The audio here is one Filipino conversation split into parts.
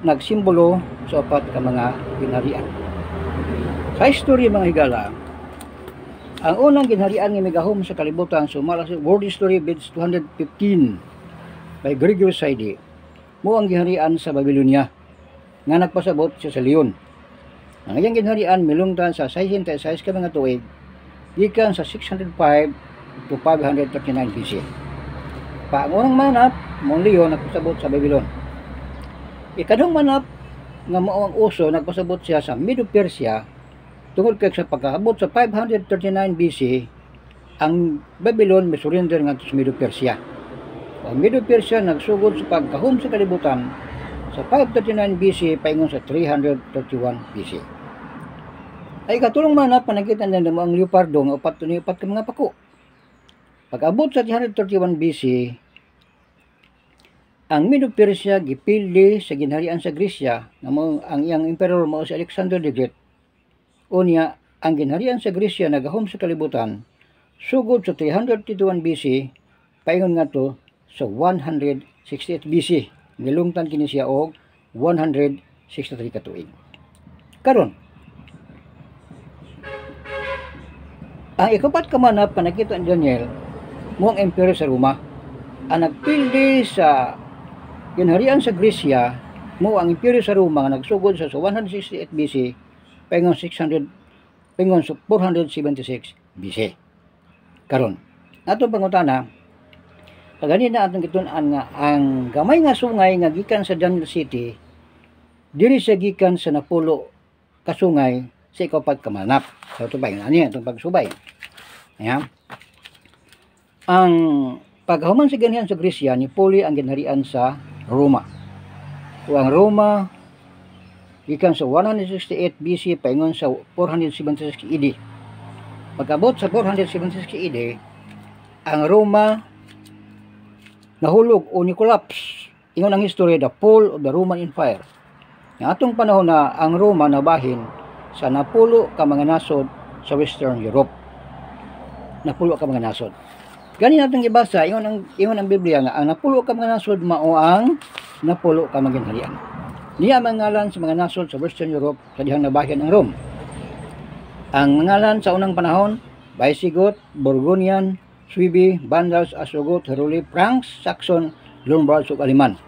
nagsimbolo sa upat ka mga ginharian. Sa history mga higala, ang unang ginharian nga migahom sa kalibutan sumala sa World History page 215 by Gregory Saide mo ang ginharian sa Babylonia nga nagpasabot siya sa Leon. Ang iyang ginharian milungtan sa 66 ka mga tuig gikan sa 605 to 539 BC. Pa ang unang manap mong Leon nagpasabot sa Babylon. Ikadong manap nga mao ang uso nagpasabot siya sa Medo-Persia tungod kay sa pagkaabot sa 539 BC ang Babylon misurrender ngadto sa Medo-Persia. Ang Medo-Persia nagsugod sa pagkahom sa kalibutan sa 539 BC paingon sa 331 BC. Ay katulong manap panagitan na mo ang leopardo nga upat ka mga pako. Pag-abot sa 331 BC ang Medo-Persia gipildi sa ginharian sa Gresya nga ang iyang emperor mao si Alexander the Great. Unya ang ginharian sa Gresya nagahom sa kalibutan sugod sa 331 BC paingon ngadto sa 168 BC. Milungtan kini siya og 163 ka tuig. Karon ang ikapat ka manap panakita ni Daniel mo ang emperor sa Roma ang nagpildi sa ginharian sa Gresya mo ang imperyo sa Roma nga nagsugod sa 168 BC paingon 476 BC. Karon ato pangutana kaganina atong gitun-an nga ang gamay nga sungay nga gikan sa Daniel City diri siya gikan sa napulo ka sungay sa ikapat ka manap. So ito ba ani atong pagsubay. Ayan. Ang paghuman sa ginharian sa Gresya ni puli ang ginharian sa Roma. O ang Roma gikan sa 168 BC paingon sa 476 AD. Pag-abot sa 476 AD, ang Roma nahulog o ni-collapse. Ingon ang history, the fall of the Roman Empire. Nga atong panahon na ang Roma nabahin sa napulo ka mga nasod sa Western Europe. Napulo ka mga nasod. Gani natin gibasa ingon ang Biblia nga ang napulo ka mga nasod mao ang napulo ka mga ginharian. Niya mangalan sa mga nasod sa Western Europe sa dihang nabahin ang Rome. Ang mangalan sa unang panahon Visigoth, Burgundian, Suebi, Vandals, Ostrogoth, Heruli, Franks, Saxon, Lombards ug Aleman.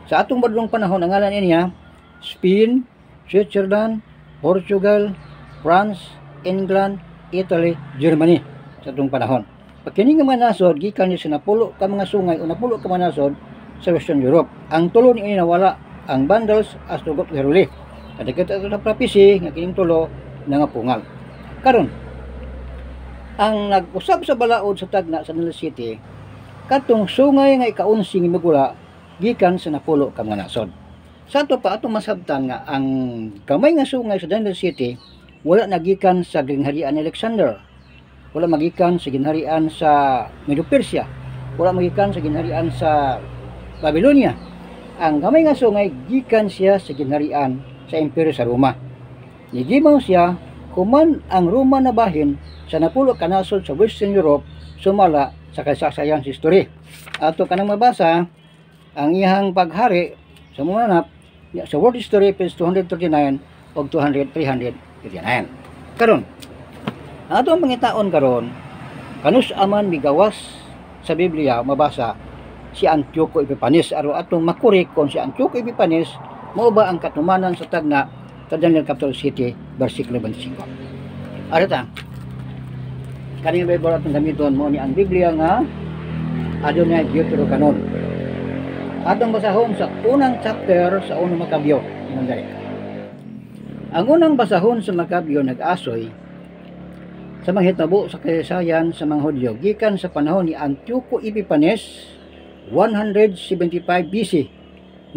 Sa atong badlong panahon ang ngalan niya Spain, Switzerland, Portugal, France, England, Italy, Germany sa atong panahon. Pagkini nga mga nasod gikan ni sa napulo ka mga sungay o napulo ka mga nasod sa Western Europe. Ang tulo ni nawala ang Vandals, Ostrogoth, Heruli. Kadagit ato na prophecy nga kining tulo nangapungal. Karon ang nag-usab sa balaod sa tagna sa Daniel City katong sungay nga ikaunsi nga migula gikan sa napulo ka mga nasod. Sa ato pa atong masabtan nga ang gamay nga sungay sa Daniel City wala nagikan sa ginharian ni Alexander. Wala magikan sa ginharian sa Medo-Persia. Wala magikan sa ginharian sa Babylonia. Ang gamay nga sungay gikan siya sa ginharian sa imperyo sa Roma. Nigimaw siya kuman ang Roma nabahin sa napulo ka nasod sa Western Europe sumala sa kasaysayan history. Ato kanang mabasa ang iyang paghari sa munanap sa World History page 239 ug 339. Karon ato ang pangitaon karon kanus aman migawas sa Biblia mabasa si Antioco Epiphanes aro atong makurik kon si Antioco Epiphanes mao ba ang katumanan sa tagna sa Daniel Capital City versikulo 25. Arita kaning Bible atong gamiton mo ni ang Biblia nga adunay Deuterocanon. Atong basahon sa unang chapter sa unang Makabyo. Ang unang basahon sa Makabyo nag-asoy sa mga hitabo sa kasaysayan sa mga Hudyo gikan sa panahon ni Antioco Epiphanes 175 BC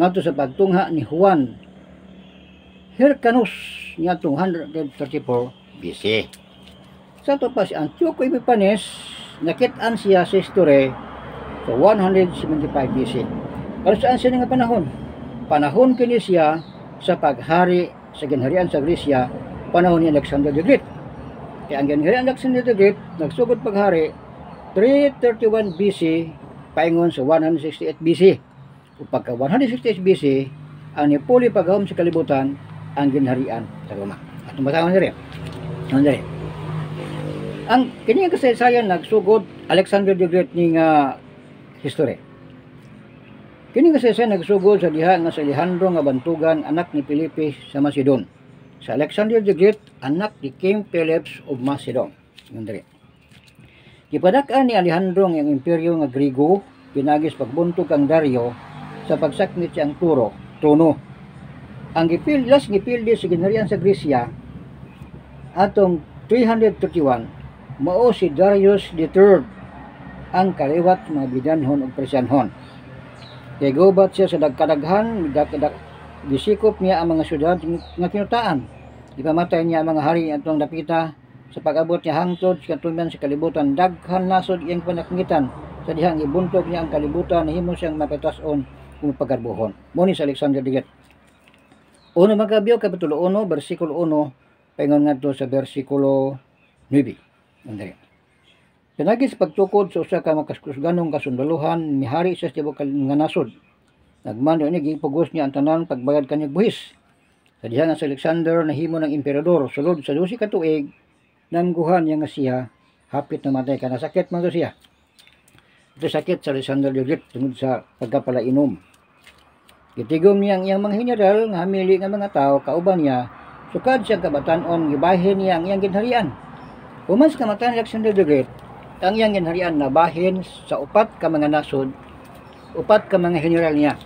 ngadto sa pagtungha ni Juan Hyrcanus ngadtong 134 BC. Sa to pa si Antioco Epiphanes nakit-an siya sa history sa 175 BC. Pero saan siya nga panahon? Panahon kini siya sa paghari sa ginharian sa Gresya panahon ni Alexander the Great. Kaya ang ginharian Alexander the Great nagsugod paghari 331 BC paingon sa 168 BC. O pagka 168 BC, ang nipuli pagahom sa kalibutan ang ginharian sa Roma. At basahon diri. Ang kini kasaysayan nagsugod Alexander the Great ni nga history. Kini kasaysayan nagsugod sa diha nga si Alejandro nga bantugan anak ni Felipe sa Macedon. Sa Alexander the Great anak ni King Philip of Macedon. Diri. Gipadak-an ni Alejandro ang imperyo nga Grigo pinagis pagbuntog ang Dario sa pagsakmit siyang trono. Ang gipildi sa ginharian sa Gresya atong 331 mao si Darius III ang kaliwat mga bidanhon ug presyanhon. Kay gubat siya sa dagkadaghan, gisikop niya ang mga syudad nga kinutaan. Ipamatay niya ang mga hari atong dapita sa pag-abot niya hangtod sa katuman sa kalibutan. Daghan nasod iyang panakangitan sa dihang ibuntog niya ang kalibutan na himo siyang mapetason kung pagkarbuhon. Muni sa Alexander the Great. Uno Magkabyo, Kapitulo 1, versikulo 1, paingon ngadto sa versikulo 9. Andali. Pinagis pagtukod sa usa ka makaskusganong kasundaluhan, mihari sa tibok nga nasod. Nagmando ini gipugos niya ang tanan pagbayad kanyang buhis. Sa diha nga sa Alexander nahimo ng emperador sulod sa 12 ka tuig nangguhan niya nga siya hapit na matay kana sakit man siya. Ito sakit sa Alexander the Great tungod sa pagkapalainom. Gitigom niya ang iyang mga general nga hamili nga mga tao kauban niya sukad siyang kabatan-on gibahin niya ang iyang ginharian. Human sa kamatayan ni Alexander the Great, ang iyang ginharian na bahin sa upat ka mga nasod, upat ka mga general niya.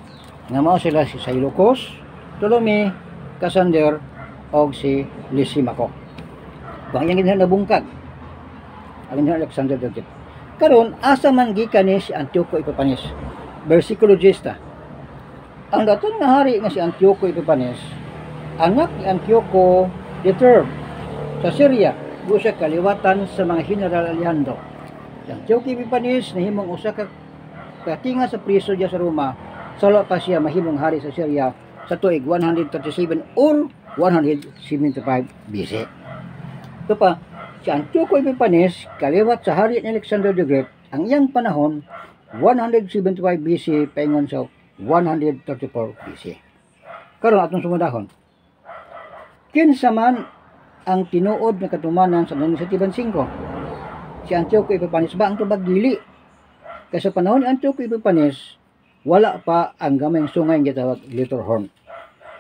Nga mao sila si Seleucus, Ptolemy, Cassander, o si Lysimaco. Ang iyang ginharian nabungkag. Ang ginharian Alexander the Great. Karon asa man gikan ni si Antioco Epiphanes, versikulo 10. Ang daton nga hari nga si Antioco Epiphanes, anak ni Antioco III sa Syria, busa kaliwatan sa mga General Alejandro. Si Antioco Epiphanes nahimong usa ka katinga sa priso diya sa Roma, salo pa siya mahimong hari sa Syria sa tuig 137 or 175 BC. Ito pa, si Antioco Epiphanes kaliwat sa hari ni Alexander the Great, ang iyang panahon 175 BC paingon sa 134 BC. Karon atong sumudahon. Kinsa man ang tinuod na katumanan sa Administratiban 5? Si Antioco Epiphanes ba ang tubag dili? Kasi sa panahon ni Antioco Epiphanes, wala pa ang gamayng sungay nga gitawag Little Horn.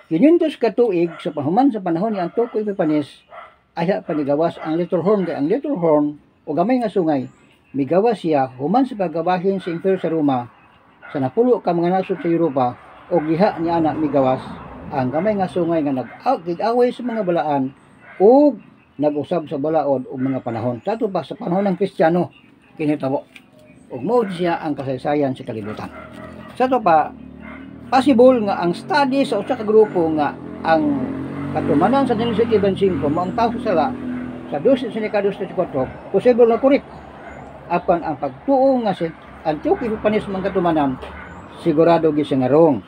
500 ka tuig sa pahuman sa panahon ni Antioco Epiphanes, aya panigawas ang Little Horn. Kay ang Little Horn o gamay nga sungay, migawas siya human sa paggabahin sa imperyo sa Roma sa napulo ka mga nasod sa Europa o giha ni anak migawas ang gamay nga sungay nga nag-away sa mga balaan o nag-usab sa balaod o mga panahon. Tato pa sa panahon ng Kristiyano kinitabo. Ug mao siya ang kasaysayan sa kalibutan. Sa to pa possible nga ang study sa usa ka grupo nga ang katumanan sa Administratiban 5 mao ang tao sa sala sa 12 sa Dekados 24 possible na correct. Apan ang pagtuo nga si Antioco Epiphanes man katumanan sigurado gyud siya nga wrong.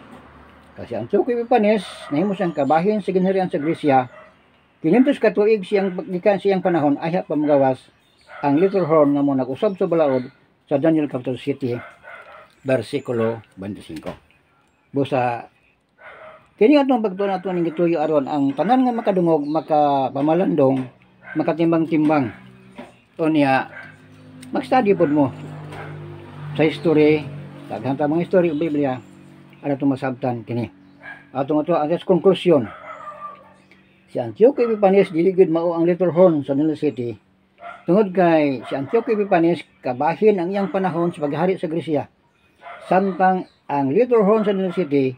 Kasi Antioco Epiphanes nahimo siyang kabahin sa ginharian sa Gresya. 500 ka tuig siyang gikan siyang panahon aya pamgawas ang Little Horn nga mo nag-usab sa balaod sa Daniel Capítulo 7 versikulo 25. Busa kini atong pagtuon nato ning gituyo aron ang tanan nga makadungog, makapamalandong, makatimbang-timbang. Unya mag-study pod mo sa history, daghan ta mga history ug Biblia ara to masabtan kini. Atong ato ang conclusion. Si Antioco Epiphanes dili gid mao ang Little Horn sa Daniel City. Tungod kay si Antioco Epiphanes kabahin ang iyang panahon sa paghari sa Gresya. Samtang ang Little Horn sa Daniel City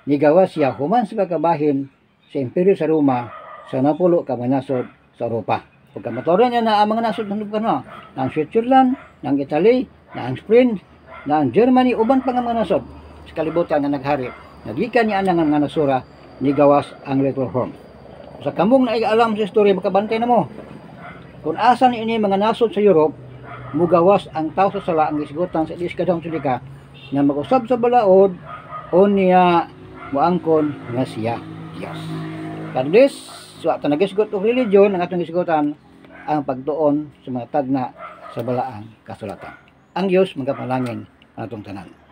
nigawas siya human sa pagkabahin sa imperyo sa Roma sa napulo ka mga nasod sa Europa. Pagkamatoran niya na ang mga nasod ng lugar na ang Switzerland, ng Italy, na ang Spain, na ang Germany, uban pa nga mga nasod sa kalibutan nga naghari. Nagikan niya ang nga nasura ni gawas ang Little Horn. Sa kamong naialam sa istorya, makabantay na mo. Kung asan ini mga nasod sa Europe, mugawas ang tao sa sala ang isgutan sa iskadang sulika na mag-usab sa balaod o niya muangkon nga siya Diyos. Kadis, so tanagisgot o religion ang atong isgutan ang pagtuon sa mga tagna sa balaang kasulatan. Ang Diyos magapalangin ang atong tanan.